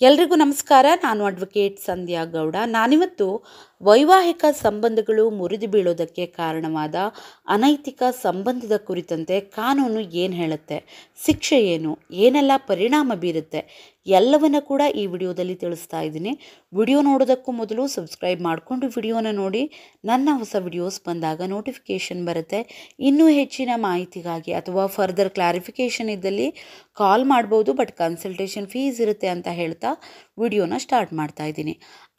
ಎಲ್ರಿಗೂ ನಮಸ್ಕಾರ. ನಾನು ಅಡ್ವೊಕೇಟ್ ಸಂಧ್ಯಾ ಗೌಡ. ನಾನಿವತ್ತು ವೈವಾಹಿಕ ಸಂಬಂಧಗಳು ಮುರಿದು ಬೀಳೋದಕ್ಕೆ ಕಾರಣವಾದ ಅನೈತಿಕ ಸಂಬಂಧದ ಕುರಿತಂತೆ ಕಾನೂನು ಏನು ಹೇಳುತ್ತೆ, ಶಿಕ್ಷೆ ಏನು, ಏನೆಲ್ಲ ಪರಿಣಾಮ ಬೀರುತ್ತೆ ಎಲ್ಲವನ್ನ ಕೂಡ ಈ ವಿಡಿಯೋದಲ್ಲಿ ತಿಳಿಸ್ತಾ ಇದ್ದೀನಿ. ವಿಡಿಯೋ ನೋಡೋದಕ್ಕೂ ಮೊದಲು ಸಬ್ಸ್ಕ್ರೈಬ್ ಮಾಡಿಕೊಂಡು ವಿಡಿಯೋನ ನೋಡಿ. ನನ್ನ ಹೊಸ ವಿಡಿಯೋಸ್ ಬಂದಾಗ ನೋಟಿಫಿಕೇಷನ್ ಬರುತ್ತೆ. ಇನ್ನೂ ಹೆಚ್ಚಿನ ಮಾಹಿತಿಗಾಗಿ ಅಥವಾ ಫರ್ದರ್ ಕ್ಲಾರಿಫಿಕೇಷನ್ ಇದ್ದಲ್ಲಿ ಕಾಲ್ ಮಾಡ್ಬೋದು, ಬಟ್ ಕನ್ಸಲ್ಟೇಷನ್ ಫೀಸ್ ಇರುತ್ತೆ ಅಂತ ಹೇಳ್ತಾ ವಿಡಿಯೋನ ಸ್ಟಾರ್ಟ್ ಮಾಡ್ತಾ ಇದ್ದೀನಿ.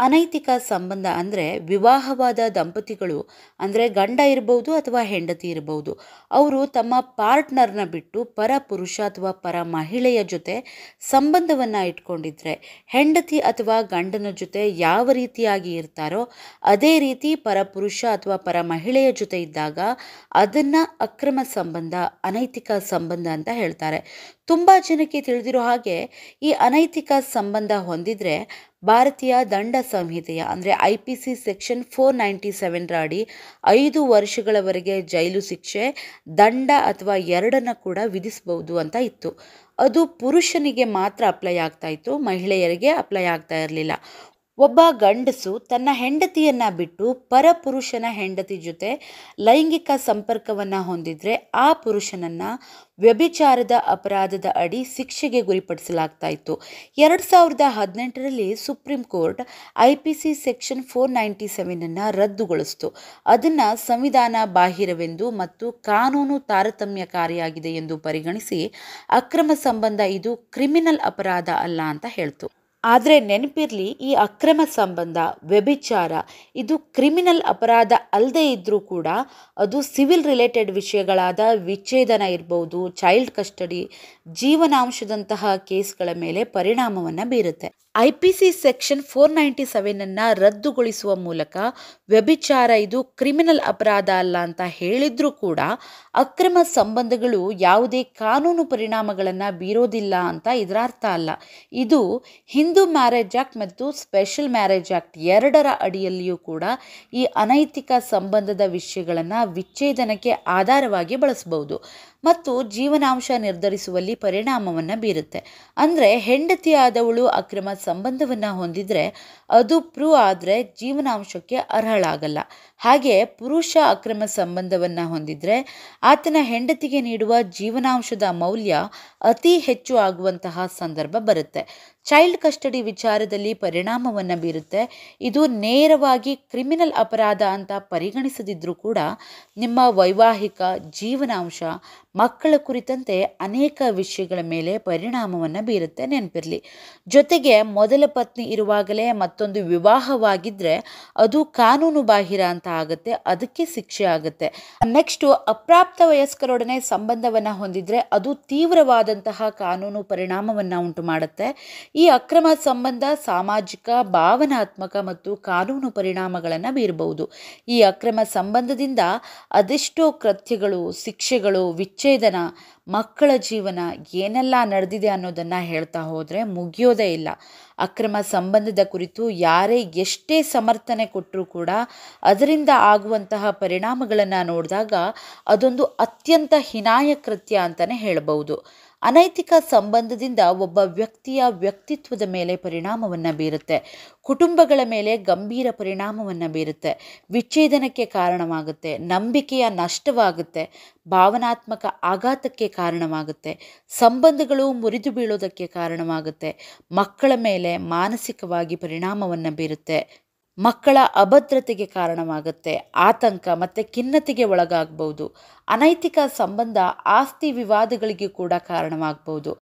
ಅನೈತಿಕ ಸಂಬಂಧ ಅಂದರೆ ವಿವಾಹವಾದ ದಂಪತಿಗಳು ಅಂದರೆ ಗಂಡ ಇರ್ಬೋದು ಅಥವಾ ಹೆಂಡತಿ ಇರ್ಬೋದು, ಅವರು ತಮ್ಮ ಪಾರ್ಟ್ನರ್ನ ಬಿಟ್ಟು ಪರ ಪುರುಷ ಅಥವಾ ಪರ ಮಹಿಳೆಯ ಜೊತೆ ಸಂಬಂಧವನ್ನು ಇಟ್ಕೊಂಡಿದ್ರೆ ಹೆಂಡತಿ ಅಥವಾ ಗಂಡನ ಜೊತೆ ಯಾವ ರೀತಿಯಾಗಿ ಇರ್ತಾರೋ ಅದೇ ರೀತಿ ಪರ ಪುರುಷ ಅಥವಾ ಪರ ಮಹಿಳೆಯ ಜೊತೆ ಇದ್ದಾಗ ಅದನ್ನು ಅಕ್ರಮ ಸಂಬಂಧ, ಅನೈತಿಕ ಸಂಬಂಧ ಅಂತ ಹೇಳ್ತಾರೆ. ತುಂಬ ಜನಕ್ಕೆ ತಿಳಿದಿರೋ ಹಾಗೆ ಈ ಅನೈತಿಕ ಸಂಬಂಧ ಹೊಂದಿದ್ರೆ ಭಾರತೀಯ ದಂಡ ಸಂಹಿತೆಯ ಅಂದರೆ IPC ಸೆಕ್ಷನ್ 497 ಅಡಿ 5 ವರ್ಷಗಳವರೆಗೆ ಜೈಲು ಶಿಕ್ಷೆ, ದಂಡ ಅಥವಾ ಎರಡನ್ನು ಕೂಡ ವಿಧಿಸಬಹುದು ಅಂತ ಇತ್ತು. ಅದು ಪುರುಷನಿಗೆ ಮಾತ್ರ ಅಪ್ಲೈ ಆಗ್ತಾ ಇತ್ತು, ಮಹಿಳೆಯರಿಗೆ ಅಪ್ಲೈ ಆಗ್ತಾ ಇರಲಿಲ್ಲ. ಒಬ್ಬ ಗಂಡಸು ತನ್ನ ಹೆಂಡತಿಯನ್ನ ಬಿಟ್ಟು ಪರ ಪುರುಷನ ಹೆಂಡತಿ ಜೊತೆ ಲೈಂಗಿಕ ಸಂಪರ್ಕವನ್ನು ಹೊಂದಿದ್ರೆ ಆ ಪುರುಷನನ್ನ ವ್ಯಭಿಚಾರದ ಅಪರಾಧದ ಅಡಿ ಶಿಕ್ಷೆಗೆ ಗುರಿಪಡಿಸಲಾಗ್ತಾ ಇತ್ತು. 2018ರಲ್ಲಿ ಸುಪ್ರೀಂ ಕೋರ್ಟ್ IPC ಸೆಕ್ಷನ್ 497 ರದ್ದುಗೊಳಿಸಿತು. ಅದನ್ನು ಸಂವಿಧಾನ ಬಾಹಿರವೆಂದು ಮತ್ತು ಕಾನೂನು ತಾರತಮ್ಯಕಾರಿಯಾಗಿದೆ ಎಂದು ಪರಿಗಣಿಸಿ ಅಕ್ರಮ ಸಂಬಂಧ ಇದು ಕ್ರಿಮಿನಲ್ ಅಪರಾಧ ಅಲ್ಲ ಅಂತ ಹೇಳ್ತು. ಆದರೆ ನೆನಪಿರಲಿ, ಈ ಅಕ್ರಮ ಸಂಬಂಧ, ವ್ಯಭಿಚಾರ ಇದು ಕ್ರಿಮಿನಲ್ ಅಪರಾಧ ಅಲ್ಲದೆ ಇದ್ದರೂ ಕೂಡ ಅದು ಸಿವಿಲ್ ರಿಲೇಟೆಡ್ ವಿಷಯಗಳಾದ ವಿಚ್ಛೇದನ ಇರ್ಬೋದು, ಚೈಲ್ಡ್ ಕಸ್ಟಡಿ, ಜೀವನಾಂಶದಂತಹ ಕೇಸ್ಗಳ ಮೇಲೆ ಪರಿಣಾಮವನ್ನು ಬೀರುತ್ತೆ. IPC ಸೆಕ್ಷನ್ 497 ರದ್ದುಗೊಳಿಸುವ ಮೂಲಕ ವ್ಯಭಿಚಾರ ಇದು ಕ್ರಿಮಿನಲ್ ಅಪರಾಧ ಅಲ್ಲ ಅಂತ ಹೇಳಿದ್ರೂ ಕೂಡ ಅಕ್ರಮ ಸಂಬಂಧಗಳು ಯಾವುದೇ ಕಾನೂನು ಪರಿಣಾಮಗಳನ್ನು ಬೀರೋದಿಲ್ಲ ಅಂತ ಇದರ ಅರ್ಥ ಅಲ್ಲ. ಇದು ಹಿಂದೂ ಮ್ಯಾರೇಜ್ ಆಕ್ಟ್ ಮತ್ತು ಸ್ಪೆಷಲ್ ಮ್ಯಾರೇಜ್ ಆಕ್ಟ್ ಎರಡರ ಅಡಿಯಲ್ಲಿಯೂ ಕೂಡ ಈ ಅನೈತಿಕ ಸಂಬಂಧದ ವಿಷಯಗಳನ್ನು ವಿಚ್ಛೇದನಕ್ಕೆ ಆಧಾರವಾಗಿ ಬಳಸಬಹುದು ಮತ್ತು ಜೀವನಾಂಶ ನಿರ್ಧರಿಸುವಲ್ಲಿ ಪರಿಣಾಮವನ್ನು ಬೀರುತ್ತೆ. ಅಂದರೆ ಹೆಂಡತಿ ಆದವಳು ಅಕ್ರಮ ಸಂಬಂಧವನ್ನು ಹೊಂದಿದ್ರೆ ಅದು ಪ್ರೂವ್ ಆದರೆ ಜೀವನಾಂಶಕ್ಕೆ ಅರ್ಹಳಾಗಲ್ಲ. ಹಾಗೆ ಪುರುಷ ಅಕ್ರಮ ಸಂಬಂಧವನ್ನು ಹೊಂದಿದ್ರೆ ಆತನ ಹೆಂಡತಿಗೆ ನೀಡುವ ಜೀವನಾಂಶದ ಮೌಲ್ಯ ಅತಿ ಹೆಚ್ಚು ಆಗುವಂತಹ ಸಂದರ್ಭ ಬರುತ್ತೆ. ಚೈಲ್ಡ್ ಕಸ್ಟಡಿ ವಿಚಾರದಲ್ಲಿ ಪರಿಣಾಮವನ್ನು ಬೀರುತ್ತೆ. ಇದು ನೇರವಾಗಿ ಕ್ರಿಮಿನಲ್ ಅಪರಾಧ ಅಂತ ಪರಿಗಣಿಸದಿದ್ರೂ ಕೂಡ ನಿಮ್ಮ ವೈವಾಹಿಕ ಜೀವನಾಂಶ, ಮಕ್ಕಳ ಕುರಿತಂತೆ ಅನೇಕ ವಿಷಯಗಳ ಮೇಲೆ ಪರಿಣಾಮವನ್ನು ಬೀರುತ್ತೆ, ನೆನಪಿರಲಿ. ಜೊತೆಗೆ ಮೊದಲ ಪತ್ನಿ ಇರುವಾಗಲೇ ಮತ್ತೊಂದು ವಿವಾಹವಾಗಿದ್ದರೆ ಅದು ಕಾನೂನು ಬಾಹಿರ ಅಂತ ಆಗುತ್ತೆ, ಅದಕ್ಕೆ ಶಿಕ್ಷೆ ಆಗುತ್ತೆ. ನೆಕ್ಸ್ಟು ಅಪ್ರಾಪ್ತ ವಯಸ್ಕರೊಡನೆ ಸಂಬಂಧವನ್ನು ಹೊಂದಿದ್ರೆ ಅದು ತೀವ್ರವಾದಂತಹ ಕಾನೂನು ಪರಿಣಾಮವನ್ನು ಉಂಟು ಮಾಡುತ್ತೆ. ಈ ಅಕ್ರಮ ಸಂಬಂಧ ಸಾಮಾಜಿಕ, ಭಾವನಾತ್ಮಕ ಮತ್ತು ಕಾನೂನು ಪರಿಣಾಮಗಳನ್ನು ಬೀರಬಹುದು. ಈ ಅಕ್ರಮ ಸಂಬಂಧದಿಂದ ಅದೆಷ್ಟೋ ಕೃತ್ಯಗಳು, ಶಿಕ್ಷೆಗಳು, ವಿಚ್ಛೇದನ, ಮಕ್ಕಳ ಜೀವನ ಏನೆಲ್ಲ ನಡೆದಿದೆ ಅನ್ನೋದನ್ನು ಹೇಳ್ತಾ ಹೋದರೆ ಮುಗಿಯೋದೇ ಇಲ್ಲ. ಅಕ್ರಮ ಸಂಬಂಧದ ಕುರಿತು ಯಾರೇ ಎಷ್ಟೇ ಸಮರ್ಥನೆ ಕೊಟ್ಟರೂ ಕೂಡ ಅದರಿಂದ ಆಗುವಂತಹ ಪರಿಣಾಮಗಳನ್ನು ನೋಡಿದಾಗ ಅದೊಂದು ಅತ್ಯಂತ ಹೀನಾಯ ಕೃತ್ಯ ಅಂತಲೇ ಹೇಳಬಹುದು. ಅನೈತಿಕ ಸಂಬಂಧದಿಂದ ಒಬ್ಬ ವ್ಯಕ್ತಿಯ ವ್ಯಕ್ತಿತ್ವದ ಮೇಲೆ ಪರಿಣಾಮವನ್ನು ಬೀರುತ್ತೆ, ಕುಟುಂಬಗಳ ಮೇಲೆ ಗಂಭೀರ ಪರಿಣಾಮವನ್ನು ಬೀರುತ್ತೆ, ವಿಚ್ಛೇದನಕ್ಕೆ ಕಾರಣವಾಗುತ್ತೆ, ನಂಬಿಕೆಯ ನಷ್ಟವಾಗುತ್ತೆ, ಭಾವನಾತ್ಮಕ ಆಘಾತಕ್ಕೆ ಕಾರಣವಾಗುತ್ತೆ, ಸಂಬಂಧಗಳು ಮುರಿದು ಬೀಳೋದಕ್ಕೆ ಕಾರಣವಾಗುತ್ತೆ, ಮಕ್ಕಳ ಮೇಲೆ ಮಾನಸಿಕವಾಗಿ ಪರಿಣಾಮವನ್ನು ಬೀರುತ್ತೆ, ಮಕ್ಕಳ ಅಭದ್ರತೆಗೆ ಕಾರಣವಾಗುತ್ತೆ, ಆತಂಕ ಮತ್ತು ಖಿನ್ನತೆಗೆ ಒಳಗಾಗಬಹುದು. ಅನೈತಿಕ ಸಂಬಂಧ ಆಸ್ತಿ ವಿವಾದಗಳಿಗೆ ಕೂಡ ಕಾರಣವಾಗಬಹುದು.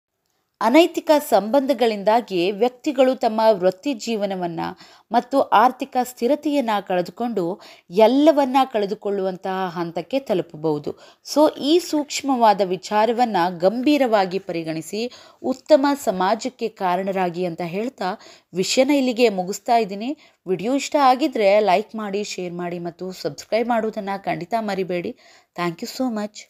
ಅನೈತಿಕ ಸಂಬಂಧಗಳಿಂದಾಗಿ ವ್ಯಕ್ತಿಗಳು ತಮ್ಮ ವೃತ್ತಿ ಜೀವನವನ್ನು ಮತ್ತು ಆರ್ಥಿಕ ಸ್ಥಿರತೆಯನ್ನು ಕಳೆದುಕೊಂಡು ಎಲ್ಲವನ್ನ ಕಳೆದುಕೊಳ್ಳುವಂತಹ ಹಂತಕ್ಕೆ ತಲುಪಬಹುದು. ಸೊ ಈ ಸೂಕ್ಷ್ಮವಾದ ವಿಚಾರವನ್ನು ಗಂಭೀರವಾಗಿ ಪರಿಗಣಿಸಿ ಉತ್ತಮ ಸಮಾಜಕ್ಕೆ ಕಾರಣರಾಗಿ ಅಂತ ಹೇಳ್ತಾ ವಿಷಯನ ಇಲ್ಲಿಗೆ ಮುಗಿಸ್ತಾ ಇದ್ದೀನಿ. ವಿಡಿಯೋ ಇಷ್ಟ ಆಗಿದ್ರೆ ಲೈಕ್ ಮಾಡಿ, ಶೇರ್ ಮಾಡಿ ಮತ್ತು ಸಬ್ಸ್ಕ್ರೈಬ್ ಮಾಡೋದನ್ನು ಖಂಡಿತ ಮರಿಬೇಡಿ. Thank you so much.